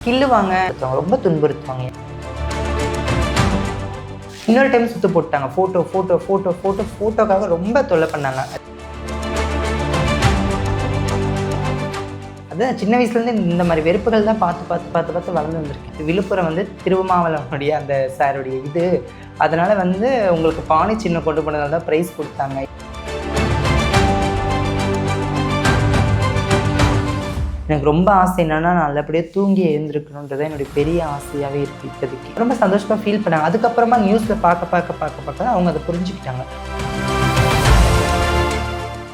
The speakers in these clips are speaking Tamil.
கில்லுவாங்க, ரொம்ப துன்புறுத்துவாங்க. இன்னொரு டைம் சுத்து போட்டாங்க. ஃபோட்டோக்காக ரொம்ப தொல்லை பண்ணாங்க. அதான் சின்ன வயசுலேருந்து இந்த மாதிரி வெறுப்புகள் தான் பார்த்து வளர்ந்து வந்திருக்கேன். விழுப்புரம் வந்து திருவமாவளவனுடைய அந்த சாருடைய இது, அதனால் வந்து உங்களுக்கு பானை சின்னம் கொண்டு போனதால் தான் ப்ரைஸ் கொடுத்தாங்க. எனக்கு ரொம்ப ஆசை என்னென்னா, நான் நல்லபடியாக தூங்கி எழுந்திருக்கணுன்றது என்னுடைய பெரிய ஆசையாகவே இருக்குது இப்போதைக்கு. ரொம்ப சந்தோஷமாக ஃபீல் பண்ணாங்க. அதுக்கப்புறமா நியூஸில் பார்க்க அவங்க அதை புரிஞ்சுக்கிட்டாங்க.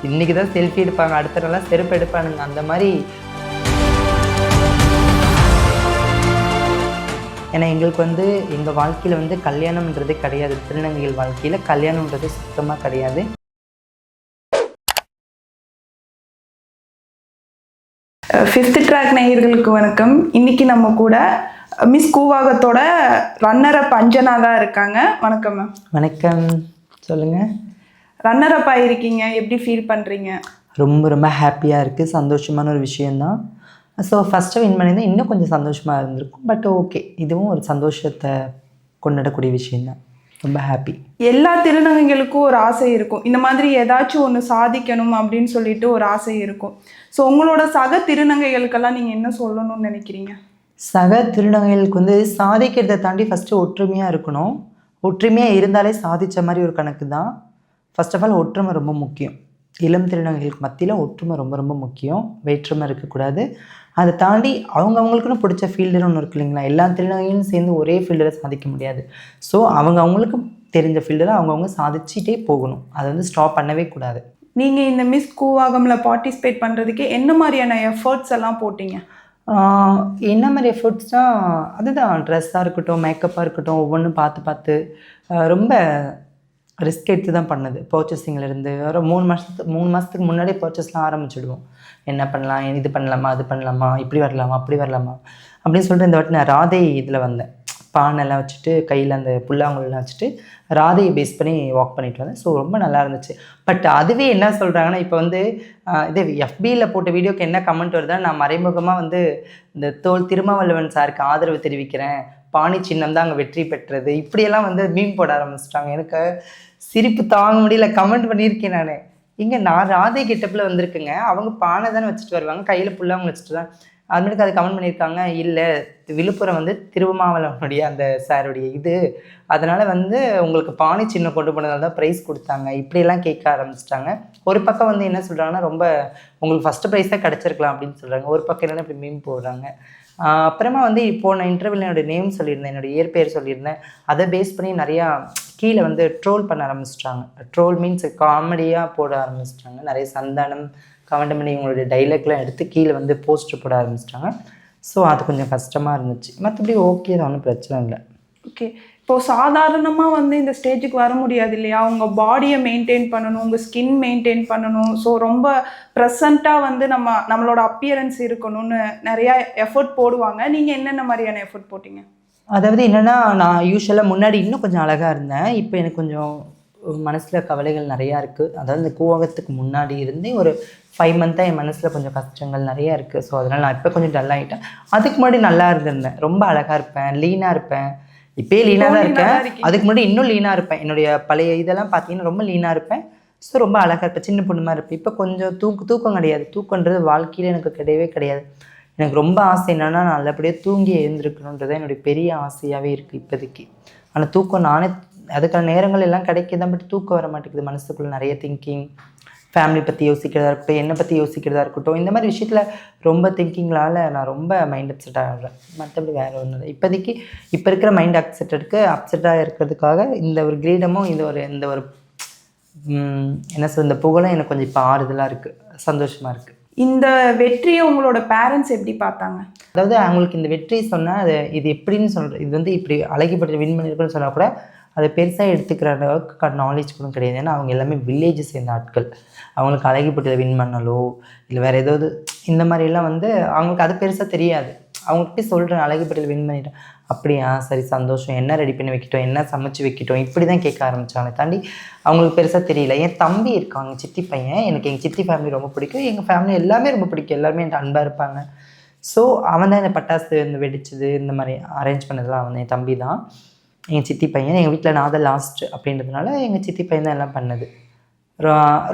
இன்றைக்கி தான் செல்ஃபி எடுப்பாங்க, அடுத்த நாளாக செருப்பு எடுப்பானுங்க. அந்த மாதிரி ஏன்னா எங்களுக்கு வந்து எங்கள் வாழ்க்கையில் வந்து கல்யாணம்ன்றதே கிடையாது. திருநங்கைகள் வாழ்க்கையில் கல்யாணம்ன்றது சுத்தமாக கிடையாது. ஃபிஃப்த் ட்ராக் நேயர்களுக்கு வணக்கம். இன்னைக்கு நம்ம கூட மிஸ் கூவாகத்தோட ரன்னர் அப் அஞ்சனா தான் இருக்காங்க. வணக்கம் மேம். வணக்கம், சொல்லுங்கள். ரன்னர் அப் ஆகிருக்கீங்க, எப்படி ஃபீல் பண்ணுறீங்க? ரொம்ப ஹாப்பியாக இருக்குது, சந்தோஷமான ஒரு விஷயந்தான். ஸோ ஃபஸ்ட்டு வின் பண்ணியிருந்தால் இன்னும் கொஞ்சம் சந்தோஷமாக இருந்திருக்கும். பட் ஓகே, இதுவும் ஒரு சந்தோஷத்தை கொண்டாடக்கூடிய விஷயந்தான். ரொம்ப ஹாப்பி. எல்லா திருநங்கைகளுக்கும் ஒரு ஆசை இருக்கும், இந்த மாதிரி ஏதாச்சும் ஒன்று சாதிக்கணும் அப்படின்னு சொல்லிட்டு ஒரு ஆசை இருக்கும். ஸோ உங்களோட சக திருநங்கைகளுக்கெல்லாம் நீங்கள் என்ன சொல்லணும்னு நினைக்கிறீங்க? சக திருநங்கைகளுக்கு வந்து சாதிக்கிறதை தாண்டி ஃபஸ்ட்டு ஒற்றுமையாக இருக்கணும். ஒற்றுமையாக இருந்தாலே சாதித்த மாதிரி ஒரு கணக்கு தான். ஃபர்ஸ்ட் ஆஃப் ஆல் ஒற்றுமை ரொம்ப முக்கியம். இளம் திருநங்கைகளுக்கு மத்தியில் ஒற்றுமை ரொம்ப முக்கியம். வேற்றுமை இருக்கக்கூடாது. அதை தாண்டி அவங்களுக்குன்னு பிடிச்ச ஃபீல்டுன்னு ஒன்று இருக்கு இல்லைங்களா? எல்லா திருநங்கைகளும் சேர்ந்து ஒரே ஃபீல்டில் சாதிக்க முடியாது. ஸோ அவங்களுக்கு தெரிஞ்ச ஃபீல்டில் அவங்கவுங்க சாதிச்சுட்டே போகணும். அதை வந்து ஸ்டாப் பண்ணவே கூடாது. நீங்கள் இந்த மிஸ் கூவாகமில் பார்ட்டிசிபேட் பண்ணுறதுக்கு என்ன மாதிரியான எஃபர்ட்ஸ் எல்லாம் போட்டிங்க? என்ன மாதிரி எஃபர்ட்ஸ்னால் அதுதான், ட்ரெஸ்ஸாக இருக்கட்டும், மேக்கப்பாக இருக்கட்டும், ஒவ்வொன்றும் பார்த்து ரொம்ப ரிஸ்க் எடுத்து தான் பண்ணது. பர்ச்சேசிங்லேருந்து ஒரு 3 மாதத்துக்கு முன்னாடியே பர்ச்சேஸ்லாம் ஆரம்பிச்சிடுவோம். என்ன பண்ணலாம், இது பண்ணலாமா, அது பண்ணலாமா, இப்படி வரலாமா, அப்படி வரலாமா அப்படின்னு சொல்லிட்டு இந்த வாட்டி நான் ராதை இதில் வந்தேன். பானெல்லாம் வச்சுட்டு கையில் அந்த புல்லாங்குழலாம் வச்சுட்டு ராதையை பேஸ் பண்ணி வாக் பண்ணிட்டு வந்தேன். ஸோ ரொம்ப நல்லா இருந்துச்சு. பட் அதுவே என்ன சொல்கிறாங்கன்னா, இப்போ வந்து இதே எஃபியில் போட்ட வீடியோக்கு என்ன கமெண்ட் வருதுன்னா, நான் மறைமுகமாக வந்து இந்த திருமாவளவன் சாருக்கு ஆதரவு தெரிவிக்கிறேன், பாணி சின்னம் தான் அங்கே வெற்றி பெற்றது, இப்படியெல்லாம் வந்து மீன் போட ஆரம்பிச்சிட்டாங்க. எனக்கு சிரிப்பு தாங்க முடியல. கமெண்ட் பண்ணியிருக்கேன் நான். நான் ராதை கெட்டப்பில் வந்திருக்குங்க, அவங்க பானை தானே வச்சுட்டு வருவாங்க, கையில் புல்லாங்க வச்சுட்டு தான். அதுமாதிரி அதை கமெண்ட் பண்ணியிருக்காங்க. இல்லை, விழுப்புரம் வந்து திருவமாவளவனுடைய அந்த சாருடைய இது, அதனால் வந்து உங்களுக்கு பானை சின்னம் கொண்டு போனதால் தான் ப்ரைஸ் கொடுத்தாங்க, இப்படியெல்லாம் கேட்க ஆரம்பிச்சிட்டாங்க. ஒரு பக்கம் வந்து என்ன சொல்கிறாங்கன்னா, ரொம்ப உங்களுக்கு ஃபஸ்ட்டு ப்ரைஸாக கிடச்சிருக்கலாம் அப்படின்னு சொல்கிறாங்க. ஒரு பக்கம் என்னென்னா இப்படி மீன் போடுறாங்க. அப்புறமா வந்து இப்போது நான் இன்டர்வியூவில் என்னோடய நேம் சொல்லியிருந்தேன், என்னோடய இயற்பெயர் சொல்லியிருந்தேன். அதை பேஸ் பண்ணி நிறையா கீழே வந்து ட்ரோல் பண்ண ஆரம்பிச்சிட்டாங்க. ட்ரோல் மீன்ஸ் காமெடியாக போட ஆரம்பிச்சிட்டாங்க. நிறைய சந்தானம் கமெண்ட் இவங்களுடைய டைலாக்லாம் எடுத்து கீழே வந்து போஸ்டர் போட ஆரம்பிச்சிட்டாங்க. ஸோ அது கொஞ்சம் கஷ்டமாக இருந்துச்சு. மற்றபடி ஓகே தான், ஒன்றும் பிரச்சனை இல்லை. ஓகே, இப்போது சாதாரணமாக வந்து இந்த ஸ்டேஜுக்கு வர முடியாது இல்லையா? உங்கள் பாடியை மெயின்டைன் பண்ணணும், உங்கள் ஸ்கின் மெயின்டைன் பண்ணணும். ஸோ ரொம்ப ப்ரெசண்ட்டாக வந்து நம்மளோட அப்பியரன்ஸ் இருக்கணும்னு நிறையா எஃபர்ட் போடுவாங்க. நீங்கள் என்னென்ன மாதிரியான எஃபர்ட் போட்டிங்க? அதாவது என்னென்னா, நான் யூஸ்வலாக முன்னாடி இன்னும் கொஞ்சம் அழகாக இருந்தேன். இப்போ எனக்கு கொஞ்சம் மனசில் கவலைகள் நிறையா இருக்குது. அதாவது இந்த கூவாகத்துக்கு முன்னாடி இருந்தே ஒரு 5 மந்த்தாக என் மனசில் கொஞ்சம் கஷ்டங்கள் நிறையா இருக்குது. ஸோ அதனால் நான் இப்போ கொஞ்சம் டல்லாகிட்டேன். அதுக்கு முன்னாடி நல்லா இருந்திருந்தேன், ரொம்ப அழகாக இருப்பேன், லீனாக இருப்பேன். இப்போயே லீனாக தான் இருக்கேன். அதுக்கு முன்னாடி இன்னும் லீனாக இருப்பேன். என்னுடைய பழைய இதெல்லாம் பார்த்தீங்கன்னா ரொம்ப லீனாக இருப்பேன். ஸோ ரொம்ப அழகாக இருப்பேன், சின்ன பொண்ணு மாதிரி இருப்பேன். இப்போ கொஞ்சம் தூக்கம் கிடையாது. தூக்கன்றது வாழ்க்கையில் எனக்கு கிடையவே கிடையாது. எனக்கு ரொம்ப ஆசை என்னென்னா, நான் நல்லபடியாக தூங்கி எழுந்திருக்கணுன்றது என்னுடைய பெரிய ஆசையாகவே இருக்குது இப்போதைக்கு. ஆனால் தூக்கம் நானே அதுக்கான நேரங்கள் எல்லாம் கிடைக்கிதான், பட் தூக்கம் வர மாட்டேங்குது. மனசுக்குள்ளே நிறைய திங்கிங், ஃபேமிலி பற்றி யோசிக்கிறதா இருக்கட்டும், என்னை பற்றி யோசிக்கிறதா இருக்கட்டும், இந்த மாதிரி விஷயத்தில் ரொம்ப திங்கிங்கால் நான் ரொம்ப மைண்ட் அப்செட் ஆகிடுறேன். மற்றபடி வேறு ஒன்றும் இல்லை. இப்போதைக்கு இப்போ இருக்கிற மைண்ட் அப்செட்டாக இருக்கிறதுக்காக இந்த ஒரு கிரீடமும் இந்த ஒரு என்ன சொல்ற இந்த புகழும் எனக்கு கொஞ்சம் இப்போ ஆறுதலாக இருக்குது, சந்தோஷமாக இருக்குது. இந்த வெற்றியை உங்களோட பேரண்ட்ஸ் எப்படி பார்த்தாங்க? அதாவது அவங்களுக்கு இந்த வெற்றி சொன்னால் இது எப்படின்னு சொல்கிறேன், இது வந்து இப்படி அழகிப்பட்டு வின் பண்ணியிருக்குன்னு சொன்னால் கூட அதை பெருசாக எடுத்துக்கிற அளவுக்கு நாலேஜ் கூட கிடையாது. ஏன்னா அவங்க எல்லாமே வில்லேஜ் சேர்ந்த ஆட்கள். அவங்களுக்கு அழகிப்பட்டியில் வின் பண்ணலோ இல்லை வேறு ஏதாவது இந்த மாதிரிலாம் வந்து அவங்களுக்கு அது பெருசாக தெரியாது. அவங்களுக்கு போய் சொல்கிறேன், அழகிப்பட்டியில் வின் பண்ணிட்டேன், அப்படியா, சரி சந்தோஷம், என்ன ரெடி பண்ணி வைக்கிட்டோம், என்ன சமைச்சு வைக்கிட்டோம், இப்படி தான் கேட்க ஆரம்பித்தாங்க. தாண்டி அவங்களுக்கு பெருசாக தெரியல. என் தம்பி இருக்காங்க, சித்தி பையன். எனக்கு எங்கள் சித்தி ஃபேமிலி ரொம்ப பிடிக்கும், எங்கள் ஃபேமிலி எல்லாமே ரொம்ப பிடிக்கும். எல்லாருமே என்கிட்ட அன்பாக இருப்பாங்க. ஸோ அவன் தான் இந்த பட்டாசு இந்த வெடிச்சது இந்த மாதிரி அரேஞ்ச் பண்ணதெல்லாம் அவன் என் தம்பி தான், எங்கள் சித்தி பையன். எங்கள் வீட்டில் நான் தான் லாஸ்ட்டு அப்படின்றதுனால எங்கள் சித்தி பையன் தான் எல்லாம் பண்ணது.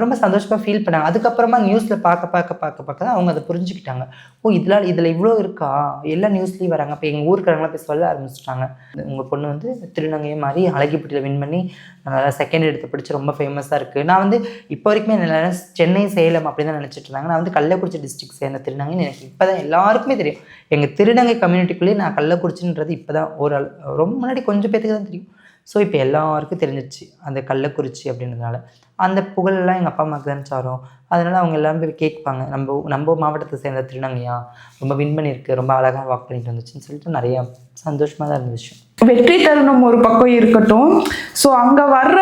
ரொம்ப சந்தோஷமாக ஃபீல் பண்ணாங்க. அதுக்கப்புறமா நியூஸில் பார்க்க தான் அவங்க அதை புரிஞ்சுக்கிட்டாங்க. ஓ இதில் இவ்வளோ இருக்கா, எல்லா நியூஸ்லேயும் வராங்க. அப்போ எங்கள் ஊருக்காரங்களாம் போய் சொல்ல ஆரம்பிச்சிட்டாங்க, உங்கள் பொண்ணு வந்து திருநங்கையை மாதிரி அழகிப்பட்டியில் வின் பண்ணி நல்லா செகண்ட் எடுத்து பிடிச்சி ரொம்ப ஃபேமஸாக இருக்குது. நான் வந்து இப்போ வரைக்குமே என்ன சென்னை சேலம் அப்படி தான் நினச்சிட்டு இருந்தாங்க. நான் வந்து கள்ளக்குறிச்சி டிஸ்ட்ரிக்ட் சேர்ந்த திருநங்கைன்னு எனக்கு இப்போ தான் எல்லாருக்குமே தெரியும். எங்கள் திருநங்கை கம்யூனிட்டிக்குள்ளேயே நான் கள்ளக்குறிச்சின்றது இப்போ தான் ரொம்ப முன்னாடி கொஞ்சம் பேருக்கு தான் தெரியும். ஸோ இப்போ எல்லாருக்கும் தெரிஞ்சிச்சு அந்த கள்ளக்குறிச்சி அப்படின்றதுனால. அந்த புகழெல்லாம் எங்கள் அப்பா அம்மாவுக்கு தான் சாரும். அதனால் அவங்க எல்லாரும் போய் கேட்பாங்க, நம்ம மாவட்டத்தை சேர்ந்த திருநங்கையா, ரொம்ப வின் பண்ணியிருக்கு, ரொம்ப அழகாக வாக் பண்ணிட்டு வந்துச்சுன்னு சொல்லிட்டு நிறையா சந்தோஷமாக தான் இருந்த விஷயம். வெற்றி தருணம் ஒரு பக்கம் இருக்கட்டும், ஸோ அங்கே வர்ற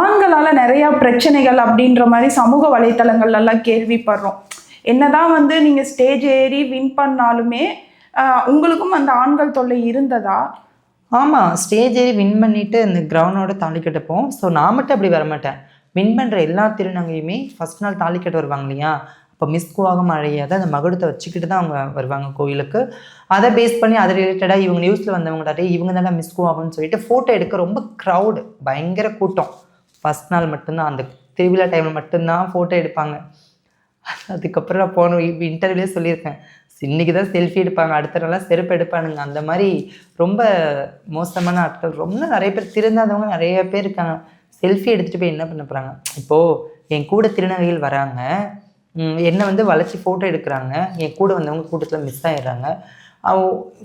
ஆண்களால் நிறையா பிரச்சனைகள் அப்படின்ற மாதிரி சமூக வலைத்தளங்கள்லாம் கேள்விப்படுறோம். என்னதான் வந்து நீங்கள் ஸ்டேஜ் ஏறி வின் பண்ணாலுமே உங்களுக்கும் அந்த ஆண்கள் தொல்லை இருந்ததா? ஆமாம், ஸ்டேஜ் ஏறி வின் பண்ணிவிட்டு அந்த கிரவுண்டோட தாலி கட்டப்போம். ஸோ நான் மட்டும் அப்படி வரமாட்டேன். வின் பண்ணுற எல்லா திருநங்கையுமே ஃபஸ்ட் நாள் தாலி கட்ட வருவாங்க இல்லையா, அப்போ மிஸ் கூவாகம் அழையாத அந்த மகுடத்தை வச்சுக்கிட்டு தான் அவங்க வருவாங்க கோயிலுக்கு. அதை பேஸ் பண்ணி அதை ரிலேட்டடாக இவங்க நியூஸில் வந்தவங்களாட்டே இவங்க தானே மிஸ் கூவாகம்னு சொல்லிட்டு ஃபோட்டோ எடுக்க ரொம்ப க்ரௌடு, பயங்கர கூட்டம். ஃபஸ்ட் நாள் மட்டும்தான், அந்த திருவிழா டைமில் மட்டும்தான் ஃபோட்டோ எடுப்பாங்க. அதுக்கப்புறம் நான் போன இன்டர்வியூலேயே சொல்லியிருக்கேன், இன்றைக்கி தான் செல்ஃபி எடுப்பாங்க, அடுத்த நாளாக செருப்பு எடுப்பானுங்க. அந்த மாதிரி ரொம்ப மோசமான ஆட்கள், ரொம்ப நிறைய பேர் திருந்தாதவங்க நிறைய பேர் இருக்காங்க. செல்ஃபி எடுத்துகிட்டு போய் என்ன பண்ண போகிறாங்க? இப்போது என் கூட திருநங்கைகள் வராங்க, என்னை வந்து வளைச்சி ஃபோட்டோ எடுக்கிறாங்க, என் கூட வந்தவங்க கூட்டத்தில் மிஸ் ஆகிடுறாங்க.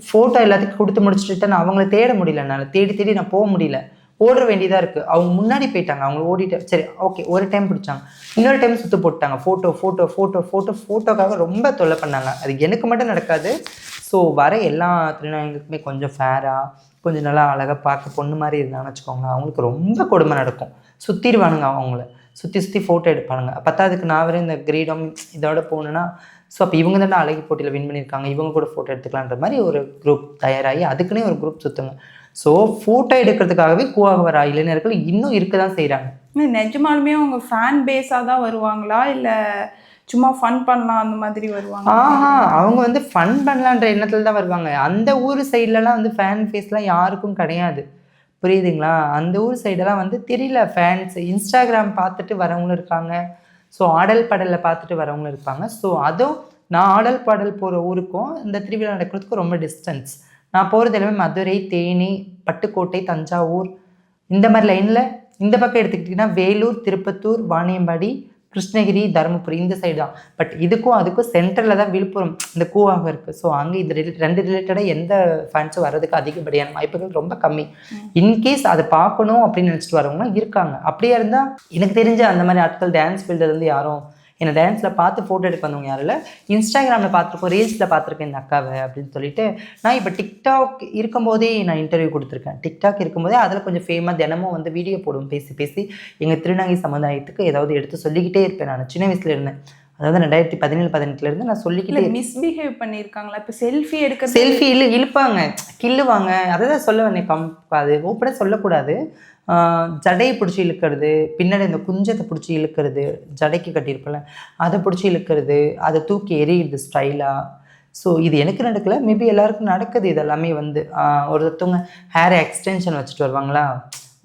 ஃபோட்டோ எல்லாத்துக்கும் கொடுத்து முடிச்சுட்டு நான் அவங்கள தேட முடியல, என்னால் தேடி நான் போக முடியல, ஓடுற வேண்டியதாக இருக்குது. அவங்க முன்னாடி போயிட்டாங்க, அவங்க ஓடிட்டு சரி ஓகே ஒரு டைம் பிடிச்சாங்க, இன்னொரு டைம் சுற்று போட்டாங்க. ஃபோட்டோக்காக ரொம்ப தொல்லை பண்ணாங்க. அது எனக்கு மட்டும் நடக்காது. ஸோ வர எல்லா திருநங்கைகளுக்குமே கொஞ்சம் ஃபேராக, கொஞ்சம் நல்லா அழகாக பார்க்க பொண்ணு மாதிரி இருந்தாங்கன்னு வச்சுக்கோங்களேன், அவங்களுக்கு ரொம்ப கொடுமை நடக்கும். சுற்றிடுவானுங்க, அவங்கள சுற்றி ஃபோட்டோ எடுப்பானுங்க. பத்தாவதுக்கு நான் வர இந்த கிரீடம் இதோட போகணுன்னா, ஸோ அப்போ இவங்க தானே அழகி போட்டியில் வின் பண்ணியிருக்காங்க, இவங்க கூட ஃபோட்டோ எடுத்துக்கலான்ற மாதிரி ஒரு குரூப் தயாராகி அதுக்குன்னே ஒரு குரூப் சுற்றுங்க. ஸோ ஃபோட்டோ எடுக்கிறதுக்காகவே கூவாக வர இளைஞர்கள் இன்னும் இருக்க தான் செய்கிறாங்க. நிஜமாலுமே அவங்க ஃபேன் பேஸாக தான் வருவாங்களா, இல்லை சும்மா ஃபன் பண்ணலாம் அந்த மாதிரி வருவாங்க? அவங்க வந்து ஃபன் பண்ணலான்ற எண்ணத்தில் தான் வருவாங்க. அந்த ஊர் சைட்லலாம் வந்து ஃபேன் ஃபேஸ்லாம் யாருக்கும் கிடையாது, புரியுதுங்களா? அந்த ஊர் சைடெல்லாம் வந்து தெரியல ஃபேன்ஸ், இன்ஸ்டாகிராம் பார்த்துட்டு வரவங்களும் இருக்காங்க, ஸோ ஆடல் பாடலில் பார்த்துட்டு வரவங்களும் இருப்பாங்க. ஸோ அதுவும் நான் ஆடல் பாடல் போகிற ஊருக்கும் இந்த திருவிழா நடக்கிறதுக்கும் ரொம்ப டிஸ்டன்ஸ். நான் போகிறது எல்லாமே மதுரை, தேனி, பட்டுக்கோட்டை, தஞ்சாவூர் இந்த மாதிரி லைனில். இந்த பக்கம் எடுத்துக்கிட்டிங்கன்னா வேலூர், திருப்பத்தூர், வாணியம்பாடி, கிருஷ்ணகிரி, தருமபுரி இந்த சைடு தான். பட் அதுக்கும் சென்டரில் தான் விழுப்புரம் இந்த கூவாக இருக்குது. ஸோ அங்கே இது ரெண்டு ரிலேட்டடாக எந்த ஃபேன்ஸும் வர்றதுக்கு அதிகப்படியான வாய்ப்புகள் ரொம்ப கம்மி. இன்கேஸ் அதை பார்க்கணும் அப்படின்னு நினச்சிட்டு வரவங்களாம் இருக்காங்க. அப்படியே இருந்தால் எனக்கு தெரிஞ்ச அந்த மாதிரி ஆட்கள் டான்ஸ் ஃபீல்டுலேருந்து யாரும் என்னை டான்ஸில் பார்த்து ஃபோட்டோ எடுக்க வந்தவங்க யாரும் இல்லை. இன்ஸ்டாகிராமில் பார்த்துருக்கோம், ரீல்ஸில் பார்த்துருக்கேன் இந்த அக்காவை அப்படின்னு சொல்லிட்டு. நான் இப்போ டிக்டாக் இருக்கும்போதே நான் இன்டர்வியூ கொடுத்துருக்கேன். டிக்டாக் இருக்கும்போதே அதில் கொஞ்சம் ஃபேமாக தினமும் வந்து வீடியோ போடுவோம், பேசி எங்கள் திருநங்கை சமுதாயத்துக்கு ஏதாவது எடுத்து சொல்லிக்கிட்டே இருப்பேன். நான் சின்ன வயசுல இருந்தேன், அதாவது 2017-18 நான் சொல்லிக்கிட்டே. மிஸ்பிஹேவ் பண்ணியிருக்காங்களா? இப்போ செல்ஃபி இழுப்பாங்க, கிள்ளுவாங்க. அதை தான் சொல்ல வந்தேன். அது ஓப்பனாக சொல்லக்கூடாது. ஜடையை பிடிச்சி இழுக்கிறது, பின்னாடி இந்த குஞ்சத்தை பிடிச்ி இழுக்கிறது, ஜடைக்கு கட்டியிருப்பல அதை பிடிச்சி இழுக்கிறது, அதை தூக்கி எறியுது ஸ்டைலாக. ஸோ இது எனக்கு நடக்கலை, மேபி எல்லாருக்கும் நடக்குது. இதெல்லாமே வந்து ஒருத்தவங்க ஹேர் எக்ஸ்டென்ஷன் வச்சுட்டு வருவாங்களா,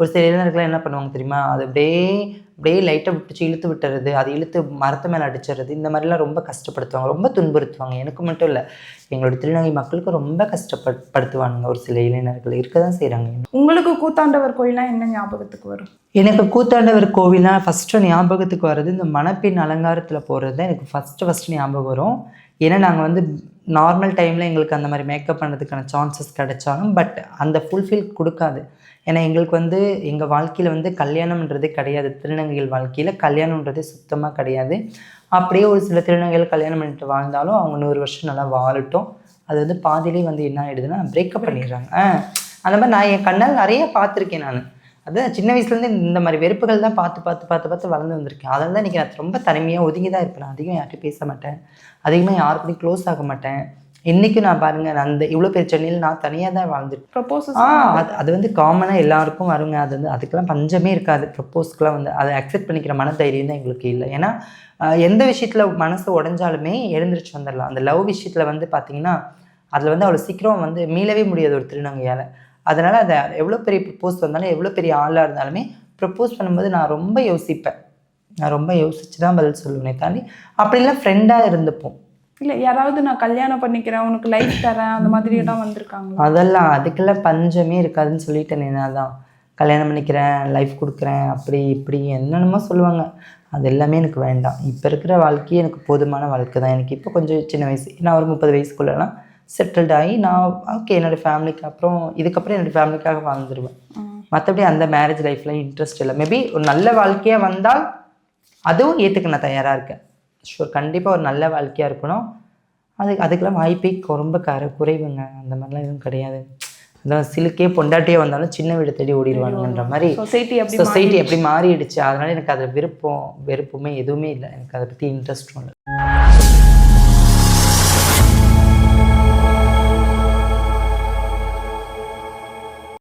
ஒரு சில இளைஞர்கள்லாம் என்ன பண்ணுவாங்க தெரியுமா, அது அப்படியே லைட்டாக பிடிச்சி இழுத்து விட்டுறது, அது இழுத்து மரத்து மேலே அடிச்சிடுறது, இந்த மாதிரிலாம் ரொம்ப கஷ்டப்படுத்துவாங்க, ரொம்ப துன்புறுத்துவாங்க. எனக்கு மட்டும் இல்லை, எங்களோட திருநங்கை மக்களுக்கு ரொம்ப கஷ்டப்படுத்துவானுங்க ஒரு சில இளைஞர்கள், இருக்க தான் செய்கிறாங்க. உங்களுக்கு கூத்தாண்டவர் கோயிலாம் என்ன ஞாபகத்துக்கு வரும்? எனக்கு கூத்தாண்டவர் கோவில்லாம் ஃபஸ்ட்டு ஞாபகத்துக்கு வர்றது இந்த மணப்பெண் அலங்காரத்தில் போகிறது தான் எனக்கு ஃபஸ்ட்டு ஞாபகம் வரும். ஏன்னா நாங்கள் வந்து நார்மல் டைமில் எங்களுக்கு அந்த மாதிரி மேக்கப் பண்ணுறதுக்கான சான்சஸ் கிடைச்சாலும் பட் அந்த ஃபுல்ஃபில் கொடுக்காது. ஏன்னா எங்களுக்கு வந்து எங்கள் வாழ்க்கையில் வந்து கல்யாணம்ன்றதே கிடையாது. திருநங்கைகள் வாழ்க்கையில் கல்யாணம்ன்றதே சுத்தமாக கிடையாது. அப்படியே ஒரு சில திருநங்கைகள் கல்யாணம் பண்ணிட்டு வாழ்ந்தாலும் அவங்க 100 வருஷம் நல்லா வாழட்டும். அது வந்து பாதியிலே வந்து என்ன ஆகிடுதுன்னா பிரேக்கப் பண்ணிடுறாங்க. அந்த மாதிரி நான் என் கண்ணால் நிறைய பார்த்துருக்கேன். நான் அதுதான் சின்ன வயசுலேருந்து இந்த மாதிரி வெறுப்புகள் தான் பார்த்து வளர்ந்து வந்திருக்கேன். அதனால தான் இன்றைக்கி நான் ரொம்ப தனிமையாக ஒதுங்கி தான் இருப்பேன். நான் அதிகம் யார்கிட்டையும் பேச மாட்டேன், அதிகமாக யாருக்கூடையும் க்ளோஸ் ஆக மாட்டேன். இன்றைக்கும் நான் பாருங்கள், நான் அந்த இவ்வளோ பெரிய சென்னையில் நான் தனியாக தான் வாழ்ந்துட்டு ப்ரப்போசஸ் அது வந்து காமனாக எல்லாருக்கும் வருங்க. அது வந்து அதுக்கெல்லாம் பஞ்சமே இருக்காது. ப்ரப்போஸ்க்குலாம் வந்து அதை அக்செப்ட் பண்ணிக்கிற மன தைரியம் தான் எங்களுக்கு இல்லை. ஏன்னா எந்த விஷயத்தில் மனசு உடஞ்சாலுமே எழுந்திரிச்சு வந்துடலாம். அந்த லவ் விஷயத்தில் வந்து பார்த்திங்கன்னா அதில் வந்து அவ்வளோ சீக்கிரம் வந்து மீளவே முடியாது ஒரு திருநங்கையால். அதனால் அதை எவ்வளோ பெரிய ப்ரப்போஸ் வந்தாலும் எவ்வளோ பெரிய ஆளாக இருந்தாலுமே ப்ரப்போஸ் பண்ணும்போது நான் ரொம்ப யோசிப்பேன். நான் ரொம்ப யோசிச்சு தான் பதில் சொல்லுவேனே தாண்டி அப்படிலாம் ஃப்ரெண்டாக இருந்துப்போம். இல்லை யாராவது நான் கல்யாணம் பண்ணிக்கிறேன் உனக்கு லைஃப் தரேன் அந்த மாதிரியெல்லாம் வந்திருக்காங்களா? அதெல்லாம் அதுக்கெல்லாம் பஞ்சமே இருக்காதுன்னு சொல்லிட்டேனே. நான் தான் கல்யாணம் பண்ணிக்கிறேன், லைஃப் கொடுக்குறேன், அப்படி இப்படி என்னென்னமோ சொல்லுவாங்க. அது எல்லாமே எனக்கு வேண்டாம். இப்போ இருக்கிற வாழ்க்கையே எனக்கு போதுமான வாழ்க்கை தான். எனக்கு இப்போ கொஞ்சம் சின்ன வயசு, நான் ஒரு 30 வயசுக்குள்ளலாம் செட்டில்ட் ஆகி நான் ஓகே என்னோடய ஃபேமிலிக்கு அப்புறம் இதுக்கப்புறம் என்னோடய ஃபேமிலிக்காக வாழ்ந்துருவேன். மற்றபடி அந்த மேரேஜ் லைஃப்பில் இன்ட்ரெஸ்ட் இல்லை. மேபி ஒரு நல்ல வாழ்க்கையாக வந்தால் அதுவும் ஏற்றுக்க நான் தயாராக இருக்கேன். ஷூர், கண்டிப்பாக ஒரு நல்ல வாழ்க்கையாக இருக்கணும். அதுக்கெல்லாம் வாய்ப்பே ரொம்ப குறைவுங்க. அந்த மாதிரிலாம் எதுவும் கிடையாது. அதான் சிலுக்கே பொண்டாட்டியே வந்தாலும் சின்ன வீடு தேடி ஓடிடுவாங்கன்ற மாதிரி சொசைட்டி எப்படி மாறிடுச்சு. அதனால எனக்கு அது வெறுப்புமே எதுவுமே இல்லை. எனக்கு அதை பற்றி இன்ட்ரெஸ்ட்டும் இல்லை.